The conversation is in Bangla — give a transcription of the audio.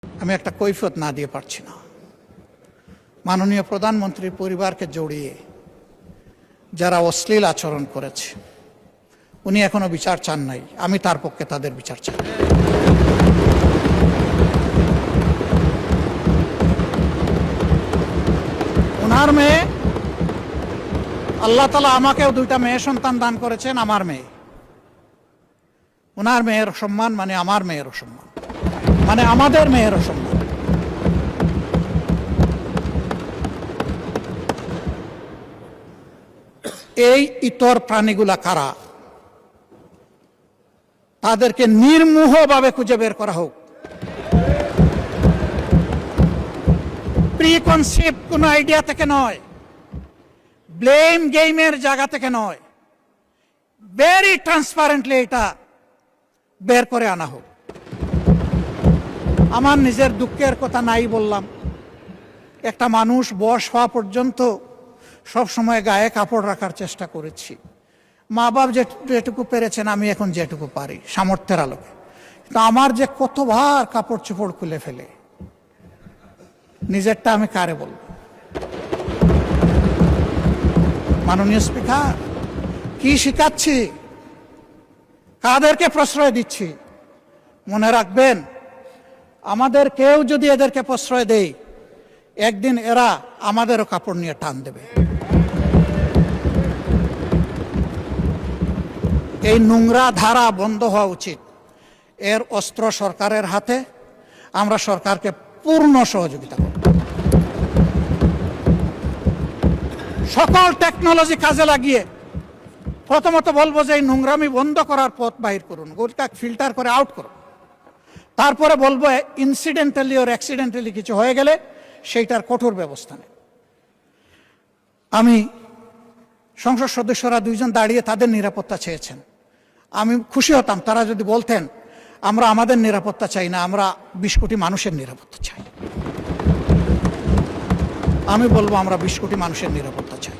আমি একটা কৈফিয়ত না দিয়ে পারছি না। মাননীয় প্রধানমন্ত্রীর পরিবারকে জড়িয়ে যারা অশ্লীল আচরণ করেছে, উনি এখনো বিচার চান নাই, আমি তার পক্ষে তাদের বিচার চাই। ওনার মেয়ে, আল্লাহ তাআলা আমাকেও দুইটা মেয়ে সন্তান দান করেছেন, আমার মেয়ে। ওনার মেয়ের সম্মান মানে আমার মেয়েরও সম্মান, মানে আমাদের মেয়েরও সম্মান। এই ইতর প্রাণীগুলা কারা, তাদেরকে নির্মোহভাবে খুঁজে বের করা হোক। প্রিকনসেপ্ট কোন আইডিয়া থেকে নয়, ব্লেম গেমের জায়গা থেকে নয়, ভেরি ট্রান্সপারেন্টলি এটা বের করে আনা হোক। আমার নিজের দুঃখের কথা নাই বললাম, একটা মানুষ বয়স হওয়া পর্যন্ত সব সময় গায়ে কাপড় রাখার চেষ্টা করেছি। মা বাপ যেটুকু পেরেছেন, আমি এখন যেটুকু পারি সামর্থ্যের আলোকে। কিন্তু আমার যে কতবার কাপড় চোপড় খুলে ফেলে, নিজেরটা আমি কারে বলব? মাননীয় স্পিকার, কি শিখাচ্ছি, কাদেরকে প্রশ্রয় দিচ্ছি? মনে রাখবেন, আমাদের কেউ যদি এদেরকে প্রশ্রয় দেয়, একদিন এরা আমাদেরও কাপড় নিয়ে টান দেবে। এই নোংরা ধারা বন্ধ হওয়া উচিত। এর অস্ত্র সরকারের হাতে, আমরা সরকারকে পূর্ণ সহযোগিতা করব। সকল টেকনোলজি কাজে লাগিয়ে প্রথমত বলবো যে এই নোংরামি বন্ধ করার পথ বাহির করুন, গোটা ফিল্টার করে আউট করুন। তারপরে বলবো ইনসিডেন্টালি ওর অ্যাক্সিডেন্টালি কিছু হয়ে গেলে সেইটার কঠোর ব্যবস্থা নেই। আমি সংসদ সদস্যরা দুইজন দাঁড়িয়ে তাদের নিরাপত্তা চেয়েছেন, আমি খুশি হতাম তারা যদি বলতেন আমরা আমাদের নিরাপত্তা চাই না, আমরা 20 কোটি মানুষের নিরাপত্তা চাই। আমি বলবো আমরা 20 কোটি মানুষের নিরাপত্তা চাই।